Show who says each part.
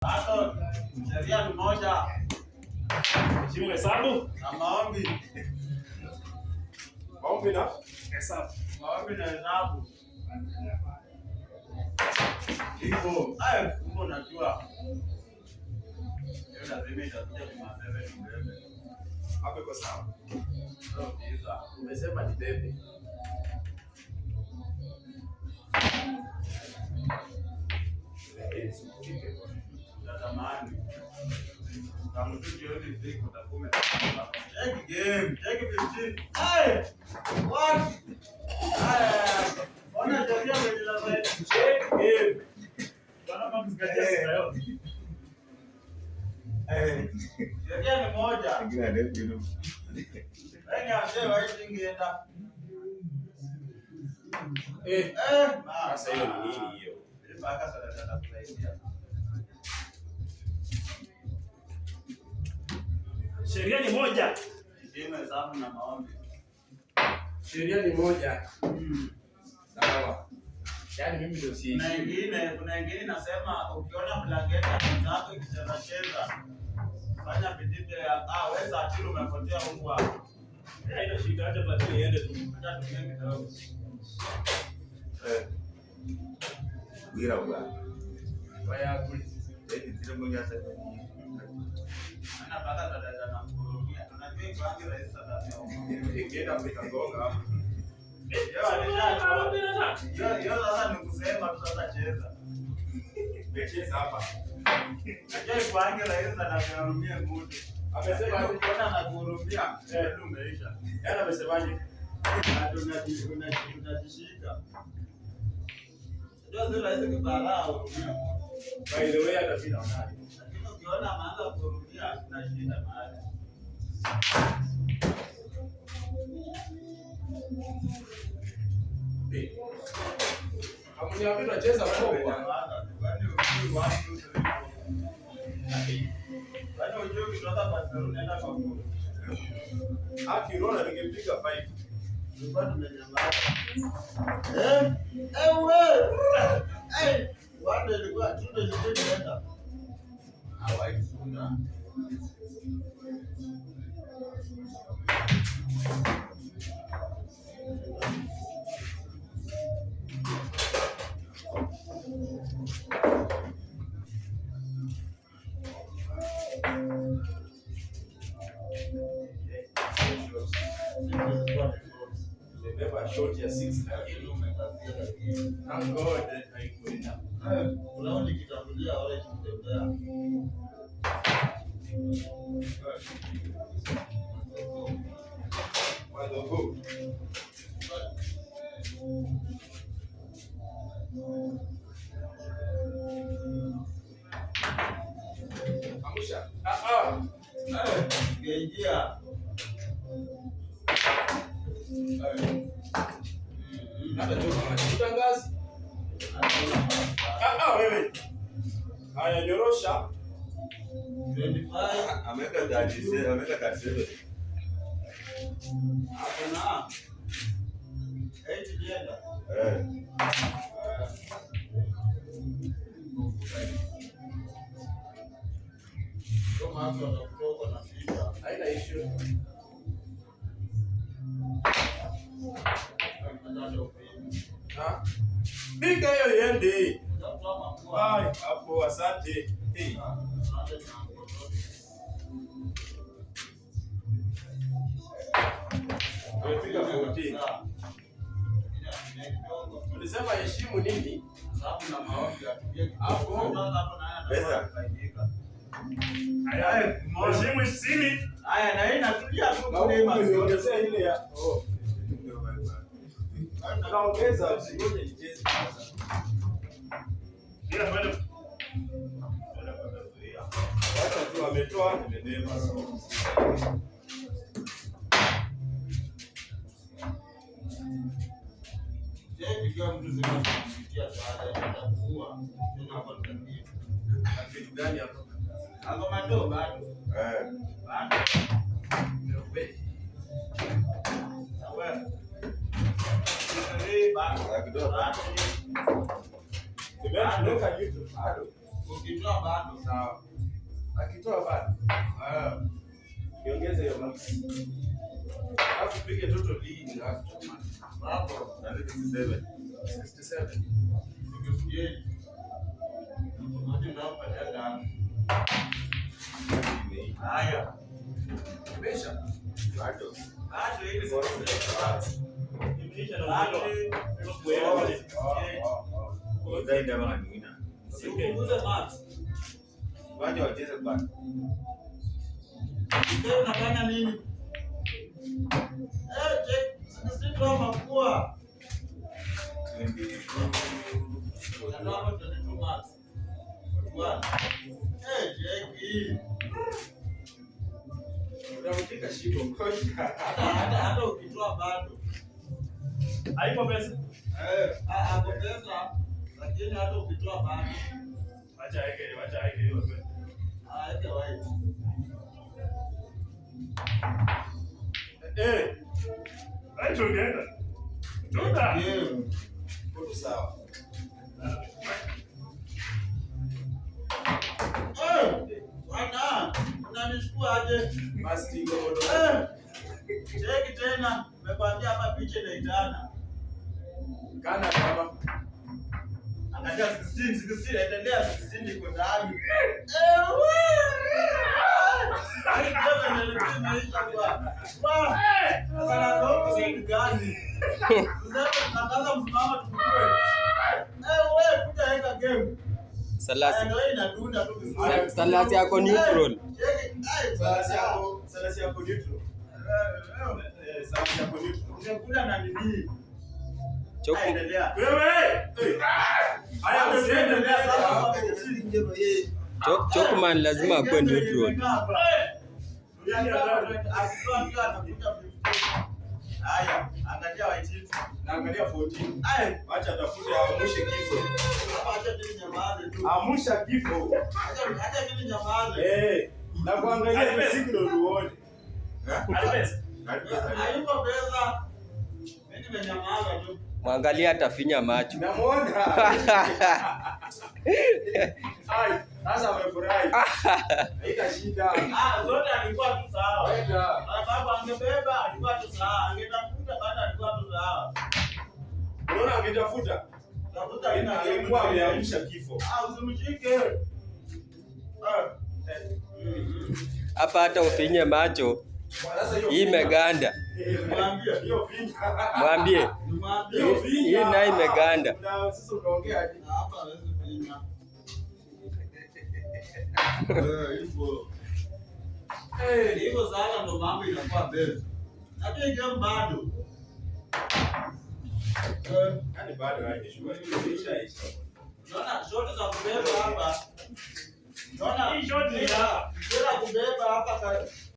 Speaker 1: Bado sheria ni moja.
Speaker 2: Heshimu hesabu
Speaker 1: Na maombi.
Speaker 2: Maombi na hesabu.
Speaker 1: Maombi na hesabu. Hivyo, kumbe unajua. Leo lazima itakuja kwa bebe ni bebe.
Speaker 2: Hapo iko sawa.
Speaker 1: Ndio pizza.
Speaker 2: Umesema ni bebe.
Speaker 1: Natamani. Kama tu jioni siku utakume. Check game, check 15. Hey! What? Ona tabia mbele la wewe.
Speaker 2: Check game.
Speaker 1: Bana mkikaja leo. Sheria ni moja. Yaani azee wapi ingeenda?
Speaker 2: Sasa hiyo ni nini hiyo?
Speaker 1: Mpaka sasa tutakusaidia.
Speaker 2: Sheria ni moja.
Speaker 1: Heshimu hesabu na maombi.
Speaker 2: Sheria ni moja. Sawa. Yaani mimi ndio si.
Speaker 1: Kuna ingine nasema ukiona blanketi yako ikicheza fanya bidii ya weza akili umepotea huko hapo.
Speaker 2: Haina shida, acha basi iende tu.
Speaker 1: Hata tukiende kidogo.
Speaker 3: Wira bwana.
Speaker 2: Waya kuli.
Speaker 3: Zile moja sasa.
Speaker 1: Ana paka dada na mkurumia. Unajua kwa angi rais dada.
Speaker 2: Ingeenda mtagonga hapo.
Speaker 1: Yo sasa ni kusema tu sasa cheza.
Speaker 2: Umecheza hapa.
Speaker 1: Najua kwa angi rais dada anarumia mtu.
Speaker 2: Amesema
Speaker 1: ukiona anakuhurumia, ndio umeisha.
Speaker 2: Yana amesemaje?
Speaker 1: Tunajishika. Ndio zile hizo kibalaa hurumia.
Speaker 2: By the way hata mimi naona.
Speaker 1: Lakini ukiona anaanza kuhurumia tunashinda mahali.
Speaker 2: Hamniambia tunacheza poa.
Speaker 1: Kwani unajua kutoka Barcelona nenda kwa goli.
Speaker 2: Haki Rona ningempiga 5.
Speaker 1: Tulikuwa tumenyamaza. Wewe. Wanda ilikuwa tunde nenda. Hawaiki sunda.
Speaker 2: Nimebeba short ya 6 lakini umekazia lakini. Thank God haikuenda.
Speaker 1: Unaona kitambulia wale kutembea.
Speaker 2: Wadogo. Amusha.
Speaker 1: Geingia.
Speaker 2: Hata tu kama ngazi. Wewe. Haya nyorosha.
Speaker 1: 25
Speaker 3: Ameweka 37, ameweka 37.
Speaker 1: Hakuna. 8 jenda. Kama hapo atakutoka na shida.
Speaker 2: Haina issue. Piga hiyo iende. Hapo asante. Piga 14. Ulisema heshimu nini?
Speaker 1: Sababu na maombi atupie
Speaker 2: hapo.
Speaker 3: Pesa.
Speaker 2: Haya, heshimu 60.
Speaker 1: Haya na hii natulia tu
Speaker 2: kwa neema. Niongezea ile ya. Naongeza usingoje nicheze kwanza. Ndio bado. Wacha tu ametoa nimebeba.
Speaker 1: Ikiwa mtu zinakupitia baada ya kuua tena hapo ndio.
Speaker 2: Kitu gani hapo?
Speaker 1: Hapo bado. Bado.
Speaker 2: Ndio kweli.
Speaker 1: Sawa.
Speaker 3: Kidogo.
Speaker 2: Nimeweka YouTube bado.
Speaker 1: Ukitoa bado.
Speaker 2: Sawa. Akitoa bado. Niongeze hiyo max. Alafu pige total lead hapo.
Speaker 1: Hapo.
Speaker 3: Na 67.
Speaker 2: 67.
Speaker 1: Nikusikie. Mmoja ndio pale. Haya.
Speaker 2: Mesha.
Speaker 3: Bado.
Speaker 1: Bado ile sasa. Imeisha na
Speaker 3: Ndio ndio kama nyingine.
Speaker 1: Usipunguze max.
Speaker 3: Waje wacheze bado.
Speaker 1: Leo unafanya nini? Sisi ndio mapua.
Speaker 3: 22.
Speaker 1: Ndio 22 max. Bwana. Jeki.
Speaker 2: Unamtika shimo mkoja.
Speaker 1: Hata ukitoa bado.
Speaker 2: Haipo pesa.
Speaker 1: Hapo pesa. Lakini hata ukitoa bado.
Speaker 2: Acha yake hiyo pesa.
Speaker 1: Acha wapi.
Speaker 2: Acha unaenda. Toka.
Speaker 1: Kwa sawa. Bwana, unanishukua aje?
Speaker 2: Mastingo moto.
Speaker 1: Cheki tena, nimekwambia hapa picha inaitana.
Speaker 2: Kana kama
Speaker 1: Angalia 16 endelea 16 iko ndani.
Speaker 4: Salasi yako neutral.
Speaker 2: salasi yako neutral. Salasi yako neutral.
Speaker 1: Ungekula na nini?
Speaker 4: Choku.
Speaker 1: Endelea.
Speaker 2: Wewe! Haya usiendelea sasa.
Speaker 4: Chokuman lazima akuwe neutral.
Speaker 1: Haya, angalia Waititu.
Speaker 2: Na angalia 14. Acha tafute amushe kifo.
Speaker 1: Acha tena nyamaze tu.
Speaker 2: Amusha kifo.
Speaker 1: Acha tena nyamaze.
Speaker 2: Na kuangalia ile signal uone. Alipesa.
Speaker 1: Hayuko pesa. Mimi nimenyamaza tu.
Speaker 4: Mwangalia atafinya macho.
Speaker 2: Namuona. Ai, sasa amefurahi. Haina shida.
Speaker 1: Zote alikuwa tu sawa.
Speaker 2: Wenda.
Speaker 1: Sababu angebeba alikuwa tu sawa. Angetafuta baada alikuwa tu sawa.
Speaker 2: Unaona angetafuta.
Speaker 1: Tafuta ina
Speaker 2: Alikuwa ameamsha kifo.
Speaker 1: Usimshike.
Speaker 4: Hapa hata ufinye macho. Hii imeganda.
Speaker 1: Mwambie
Speaker 2: Hiyo finya.
Speaker 4: Mwambie.
Speaker 1: Mwambie.
Speaker 4: Hii nayo imeganda.
Speaker 2: Sasa unaongea aje?
Speaker 1: Hapa hawezi kufinya. Hivyo sasa ndo mambo inakuwa mbele. Hata ingia bado.
Speaker 2: Yaani bado haijashua. Ishaisha.
Speaker 1: Unaona shoti za kubeba hapa. Unaona hii shoti ya kubeba hapa